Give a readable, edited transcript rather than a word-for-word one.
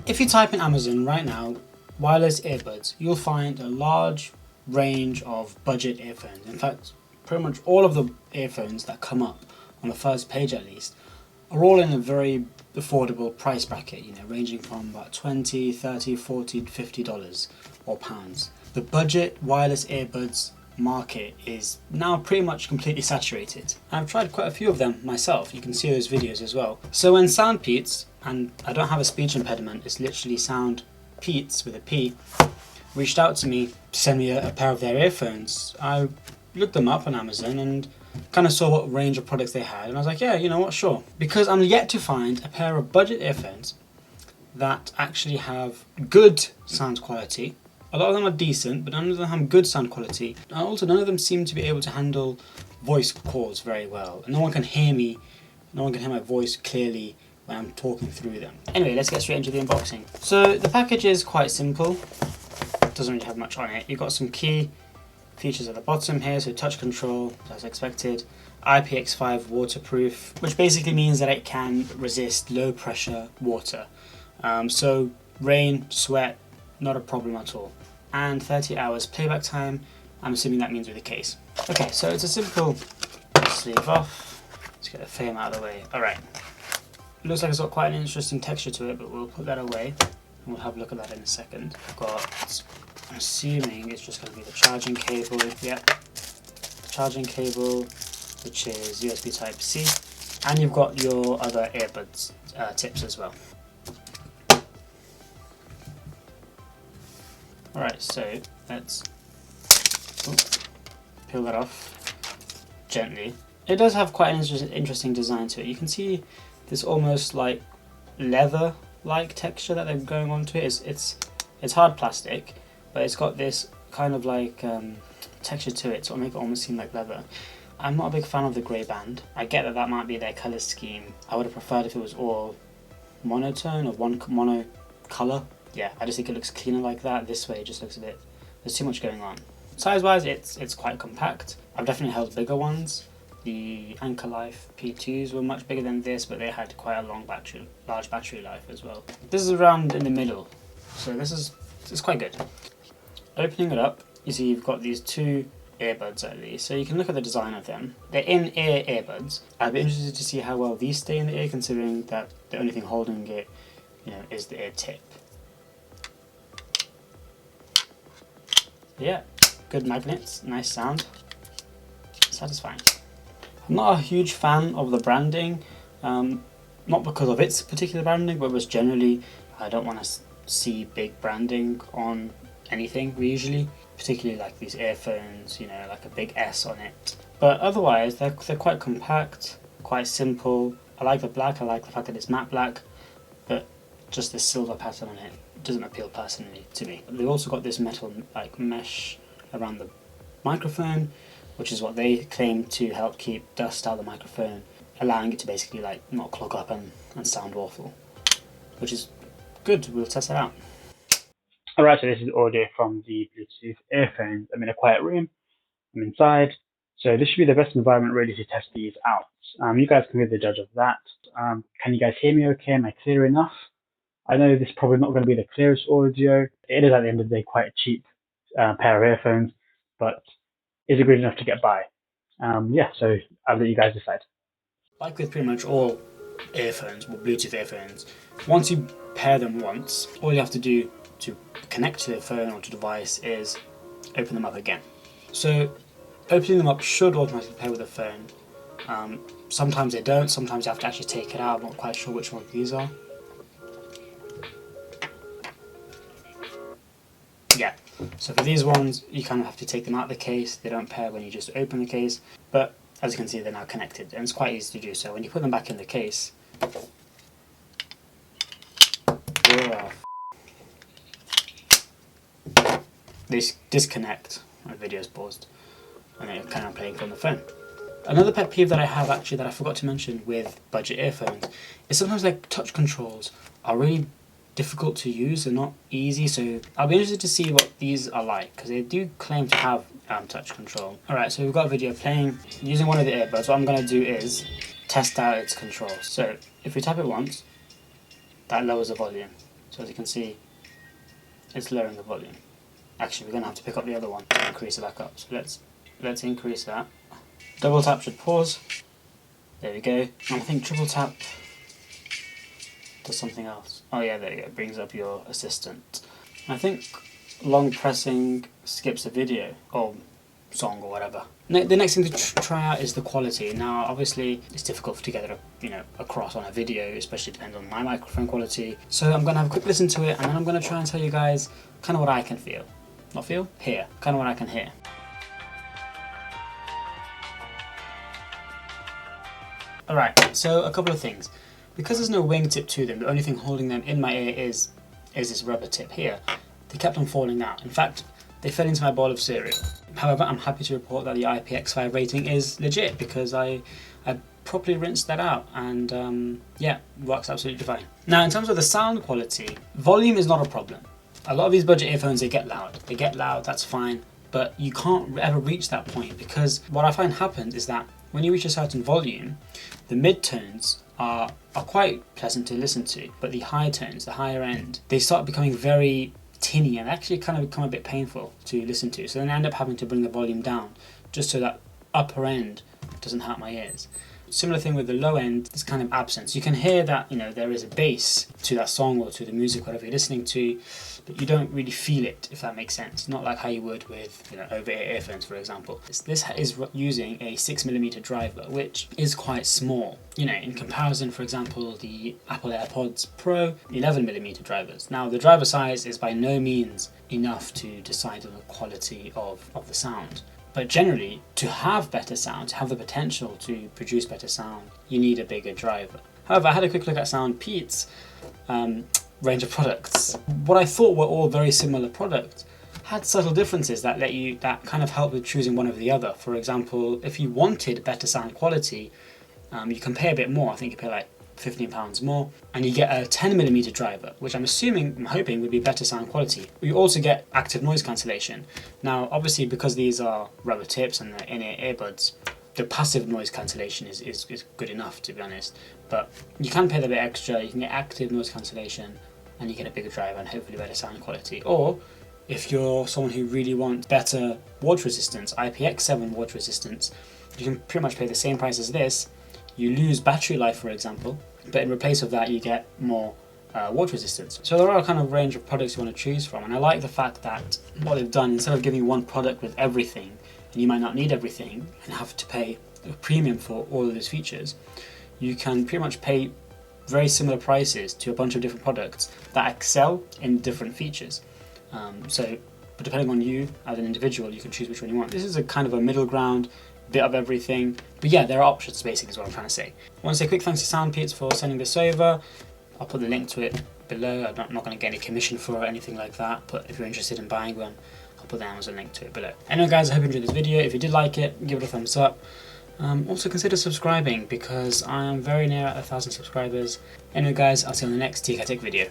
If you type in Amazon right now, wireless earbuds, you'll find a large range of budget earphones. In fact, pretty much all of the earphones that come up, on the first page at least, are all in a very affordable price bracket, ranging from about $20, $30, $40, $50 or pounds. The budget wireless earbuds market is now pretty much completely saturated. I've tried quite a few of them myself. You can see those videos as well. So when Soundpeats, and I don't have a speech impediment, it's literally Soundpeats with a P, reached out to me to send me a pair of their earphones, I looked them up on Amazon and kind of saw what range of products they had, and I was like, yeah, you know what, sure. Because I'm yet to find a pair of budget earphones that actually have good sound quality. A lot of them are decent, but none of them have good sound quality. And also, none of them seem to be able to handle voice calls very well. And no one can hear me, no one can hear my voice clearly when I'm talking through them. Anyway, let's get straight into the unboxing. So the package is quite simple. It doesn't really have much on it. You've got some key features at the bottom here, so touch control, as expected. IPX5 waterproof, which basically means that it can resist low pressure water. So rain, sweat, not a problem at all. And 30 hours playback time. I'm assuming that means with a case. Okay, so it's a simple sleeve off. Let's get the frame out of the way. Alright. Looks like it's got quite an interesting texture to it, but we'll put that away and we'll have a look at that in a second. I'm assuming it's just going to be the charging cable. Yep. Charging cable, which is USB Type-C. And you've got your other earbuds tips as well. Alright, so let's peel that off gently. It does have quite an interesting design to it. You can see this almost like leather-like texture that they're going on to it. It's hard plastic, but it's got this kind of like texture to it, so it'll make it almost seem like leather. I'm not a big fan of the grey band. I get that might be their colour scheme. I would have preferred if it was all monotone or one mono colour. Yeah, I just think it looks cleaner like that. This way it just looks a bit, there's too much going on. Size wise, it's quite compact. I've definitely held bigger ones. The Anker Life P2s were much bigger than this, but they had quite a large battery life as well. This is around in the middle, so it's quite good. Opening it up, you see you've got these two earbuds at least, so you can look at the design of them. They're in-ear earbuds. I'd be interested to see how well these stay in the ear, considering that the only thing holding it, is the ear tip. Yeah, good magnets, nice sound, satisfying. I'm not a huge fan of the branding, not because of its particular branding, but just generally I don't want to see big branding on anything usually, particularly like these earphones, like a big S on it. But otherwise they're quite compact, quite simple. I like the black, I like the fact that it's matte black, but just the silver pattern on it doesn't appeal personally to me. They've also got this metal like mesh around the microphone, which is what they claim to help keep dust out of the microphone, allowing it to basically like not clog up and sound awful, which is good. We'll test that out. Alright, so this is audio from the Bluetooth earphones. I'm in a quiet room, I'm inside, so this should be the best environment really to test these out. You guys can be the judge of that. Can you guys hear me okay? Am I clear enough? I know this is probably not going to be the clearest audio. It is at the end of the day quite a cheap pair of earphones, but is it good enough to get by? Yeah, so I'll let you guys decide. Like with pretty much all earphones, or Bluetooth earphones, once you pair them once, all you have to do to connect to the phone or to device is open them up again. So opening them up should automatically pair with the phone. Sometimes they don't, sometimes you have to actually take it out. I'm not quite sure which one these are. Yeah, so for these ones, you kind of have to take them out of the case. They don't pair when you just open the case, but as you can see, they're now connected, and it's quite easy to do so. When you put them back in the case, they disconnect. My video's paused, and they're kind of playing from the phone. Another pet peeve that I have actually that I forgot to mention with budget earphones is sometimes like touch controls are really difficult to use and not easy, so I'll be interested to see what these are like, because they do claim to have touch control. Alright, so we've got a video playing using one of the earbuds. What I'm going to do is test out its controls. So if we tap it once, that lowers the volume. So as you can see, it's lowering the volume. Actually, we're going to have to pick up the other one and increase it back up. So let's increase that. Double tap should pause. There we go. And I think triple tap does something else. Oh yeah, there you go. It brings up your assistant. I think long pressing skips a video or song or whatever. The next thing to try out is the quality. Now, obviously, it's difficult to get it, across on a video, especially depends on my microphone quality. So I'm going to have a quick listen to it, and then I'm going to try and tell you guys kind of what I can feel. Not feel? Hear. Kind of what I can hear. Alright, so a couple of things. Because there's no wingtip to them, the only thing holding them in my ear is this rubber tip here. They kept on falling out. In fact, they fell into my bowl of cereal. However, I'm happy to report that the IPX5 rating is legit because I properly rinsed that out, and yeah, works absolutely fine. Now, in terms of the sound quality, volume is not a problem. A lot of these budget earphones, they get loud. They get loud, that's fine, but you can't ever reach that point because what I find happens is that when you reach a certain volume, the mid-tones are quite pleasant to listen to, but the high tones, the higher end, they start becoming very tinny and actually kind of become a bit painful to listen to. So then I end up having to bring the volume down just so that upper end doesn't hurt my ears. Similar thing with the low end, it's kind of absent. You can hear that, there is a bass to that song or to the music, whatever you're listening to, but you don't really feel it, if that makes sense. Not like how you would with, over-ear earphones, for example. This is using a 6mm driver, which is quite small. In comparison, for example, the Apple AirPods Pro 11mm drivers. Now, the driver size is by no means enough to decide on the quality of the sound. But generally, to have better sound, to have the potential to produce better sound, you need a bigger driver. However, I had a quick look at Soundpeats' range of products. What I thought were all very similar products had subtle differences that kind of help with choosing one over the other. For example, if you wanted better sound quality, you can pay a bit more. I think you pay like £15 more, and you get a 10mm driver, which I'm hoping would be better sound quality. You also get active noise cancellation. Now, obviously, because these are rubber tips and they're in-ear earbuds, the passive noise cancellation is good enough, to be honest. But you can pay a bit extra, you can get active noise cancellation, and you get a bigger driver and hopefully better sound quality. Or, if you're someone who really wants better water resistance, IPX7 water resistance, you can pretty much pay the same price as this. You lose battery life, for example, but in replace of that you get more water resistance. So there are a kind of range of products you want to choose from, and I like the fact that what they've done, instead of giving you one product with everything, and you might not need everything and have to pay a premium for all of these features, you can pretty much pay very similar prices to a bunch of different products that excel in different features. But depending on you as an individual, you can choose which one you want. This is a kind of a middle ground, bit of everything, but yeah, there are options basically is what I'm trying to say. I want to say a quick thanks to Soundpeats for sending this over. I'll put the link to it below. I'm not going to get any commission for it or anything like that, but if you're interested in buying one, I'll put the Amazon link to it below. Anyway guys, I hope you enjoyed this video. If you did like it, give it a thumbs up. Also consider subscribing because I am very near 1,000 subscribers. Anyway guys, I'll see you on the next TK Tech video.